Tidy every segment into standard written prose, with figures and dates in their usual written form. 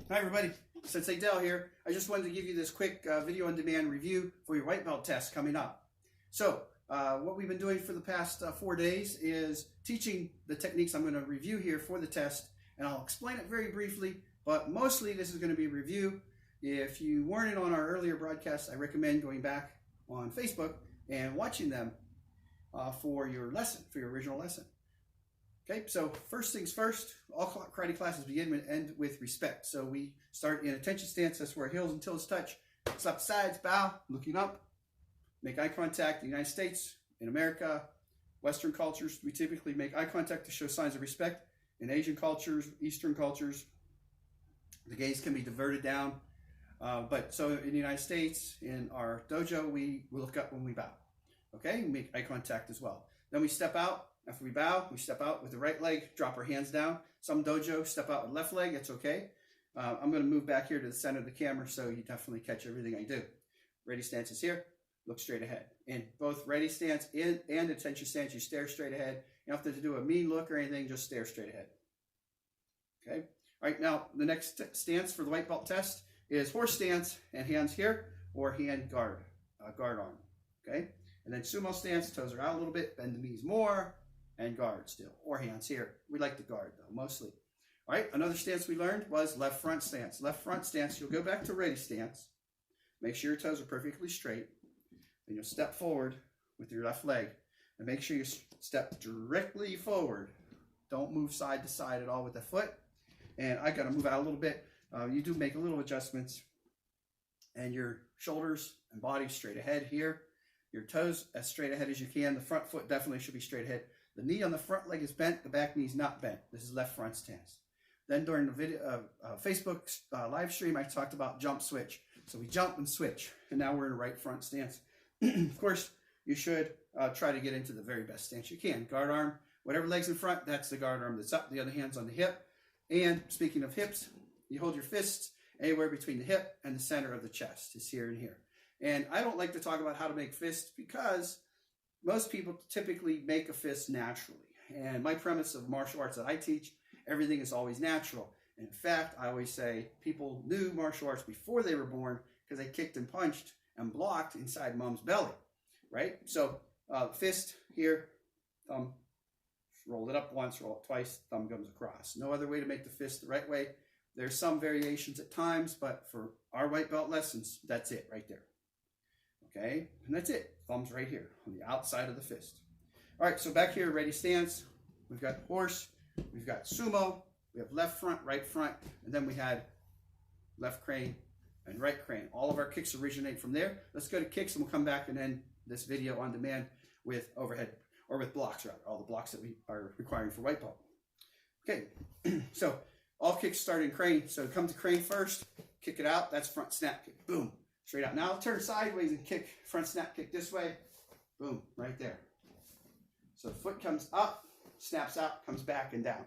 Hi everybody, Sensei Dell here. I just wanted to give you this quick video on demand review for your white belt test coming up. So what we've been doing for the past 4 days is teaching the techniques I'm going to review here for the test, and I'll explain it very briefly, but mostly this is going to be a review. If you weren't in on our earlier broadcasts, I recommend going back on Facebook and watching them for your lesson, for your original lesson. Okay, so first things first, all karate classes begin and end with respect. So we start in attention stance, that's where heels and toes touch. Slap the sides, bow, looking up, make eye contact. In the United States, in America, Western cultures, we typically make eye contact to show signs of respect. In Asian cultures, Eastern cultures, the gaze can be diverted down. But so in the United States, in our dojo, we look up when we bow. Okay, we make eye contact as well. Then we step out. After we bow, we step out with the right leg, drop our hands down. Some dojo step out with left leg, it's okay. I'm going to move back here to the center of the camera so you definitely catch everything I do. Ready stance is here, look straight ahead. In both ready stance and attention stance, you stare straight ahead. You don't have to do a mean look or anything, just stare straight ahead. Okay, all right, now the next stance for the white belt test is horse stance and hands here, or hand guard, guard arm. Okay, and then sumo stance, toes are out a little bit, bend the knees more, and guard still, or hands here. We like to guard though, mostly. All right, another stance we learned was left front stance. Left front stance, you'll go back to ready stance. Make sure your toes are perfectly straight. Then you'll step forward with your left leg. And make sure you step directly forward. Don't move side to side at all with the foot. And I gotta move out a little bit. You do make a little adjustments. And your shoulders and body straight ahead here. Your toes as straight ahead as you can. The front foot definitely should be straight ahead. The knee on the front leg is bent, the back knee is not bent. This is left front stance. Then during the video, Facebook live stream, I talked about jump switch. So we jump and switch, and now we're in a right front stance. Of course, you should try to get into the very best stance you can. Guard arm, whatever leg's in front, that's the guard arm that's up. The other hand's on the hip. And speaking of hips, you hold your fists anywhere between the hip and the center of the chest. Is here and here. And I don't like to talk about how to make fists because most people typically make a fist naturally. And my premise of martial arts that I teach, everything is always natural. And in fact, I always say people knew martial arts before they were born because they kicked and punched and blocked inside mom's belly, right? So fist here, thumb, roll it up once, roll it twice, thumb comes across. No other way to make the fist the right way. There's some variations at times, but for our white belt lessons, that's it right there. Okay, and that's it. Thumb's right here on the outside of the fist. All right, so back here, ready stance. We've got horse, we've got sumo, we have left front, right front, and then we had left crane and right crane. All of our kicks originate from there. Let's go to kicks, and we'll come back and end this video on demand with overhead, or with blocks rather, all the blocks that we are requiring for white belt. Okay, so all kicks start in crane. So come to crane first, kick it out, that's front snap kick, boom. Straight out. Now turn sideways and kick, front snap kick this way. Boom, right there. So the foot comes up, snaps out, comes back and down.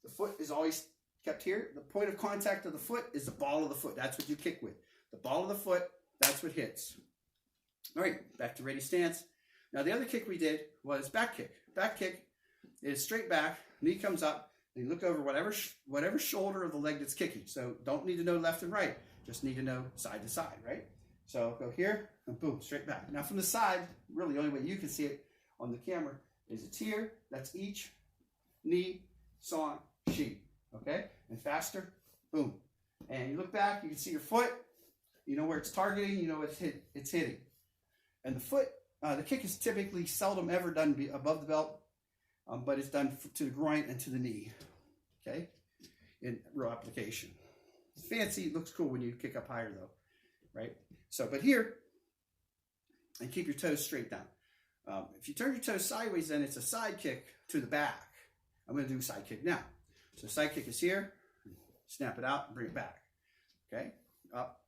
The foot is always kept here. The point of contact of the foot is the ball of the foot. That's what you kick with. The ball of the foot, that's what hits. All right, back to ready stance. Now the other kick we did was back kick. Back kick is straight back, knee comes up, and you look over whatever shoulder of the leg that's kicking. So don't need to know left and right. Just need to know side to side, right? So go here and boom, straight back. Now from the side, really the only way you can see it on the camera is it's here. That's each, knee, san, shi. Okay? And faster, boom. And you look back, you can see your foot. You know where it's targeting. You know it's hitting. And the foot, the kick is typically seldom ever done above the belt, but it's done to the groin and to the knee. Okay? In real application. Fancy, it looks cool when you kick up higher though, right? So, but here, and keep your toes straight down. If you turn your toes sideways, then it's a side kick to the back. I'm going to do a side kick now. So side kick is here, snap it out and bring it back. Okay, up,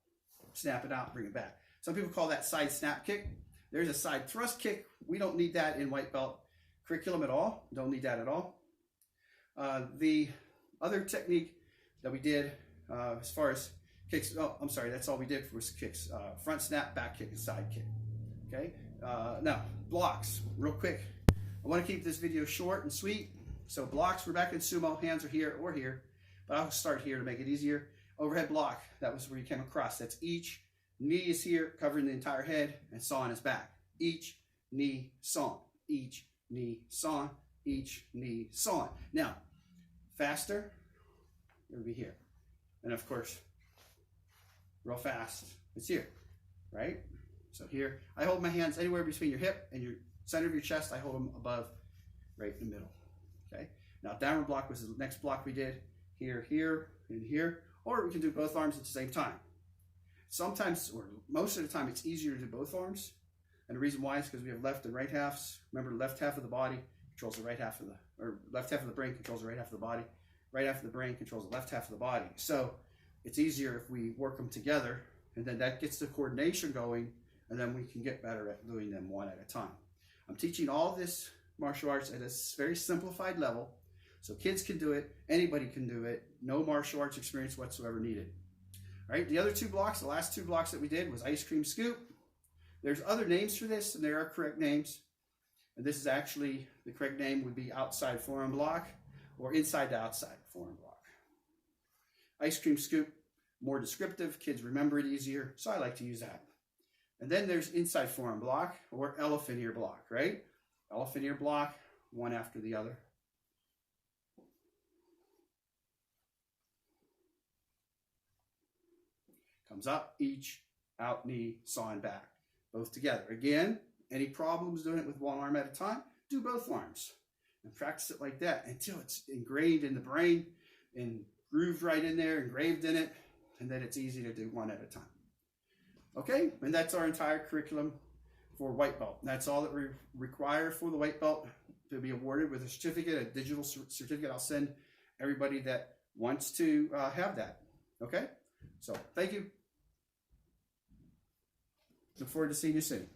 snap it out, bring it back. Some people call that side snap kick. There's a side thrust kick. We don't need that in white belt curriculum at all. Don't need that at all. The other technique that we did as far as kicks, oh, I'm sorry, that's all we did was kicks. Front snap, back kick, and side kick. Okay, now blocks, real quick. I want to keep this video short and sweet. So blocks, we're back in sumo, hands are here or here, but I'll start here to make it easier. overhead block. That was where you came across. That's each knee is here, covering the entire head, and saw on his back. Each knee, saw. Each knee, saw. Each knee, saw. Now, faster, it'll be here. And of course, real fast, it's here, right? So here, I hold my hands anywhere between your hip and your center of your chest. I hold them above, right in the middle, okay? Now, downward block was the next block we did. Here, here, and here. Or we can do both arms at the same time. Sometimes, or most of the time, it's easier to do both arms. And the reason why is because we have left and right halves. Remember, the left half of the body controls the right half of the, or left half of the brain controls the right half of the body. Right half of the brain controls the left half of the body. So it's easier if we work them together, and then that gets the coordination going, and then we can get better at doing them one at a time. I'm teaching all this martial arts at a very simplified level, so kids can do it, anybody can do it, no martial arts experience whatsoever needed. All right, the other two blocks, the last two blocks that we did was ice cream scoop. There's other names for this, and there are correct names. And this is actually, the correct name would be outside forearm block or inside to outside forearm block. Ice cream scoop, more descriptive, kids remember it easier, so I like to use that. And then there's inside forearm block or elephant ear block, right? Elephant ear block, one after the other. Comes up, each, out, knee, saw, and back. Both together. Again, any problems doing it with one arm at a time, do both arms. And practice it like that until it's ingrained in the brain and grooved right in there, engraved in it, and then it's easy to do one at a time. Okay, and that's our entire curriculum for white belt. That's all that we require for the white belt to be awarded with a certificate, a digital certificate. I'll send everybody that wants to have that. Okay, so thank you. Look forward to seeing you soon.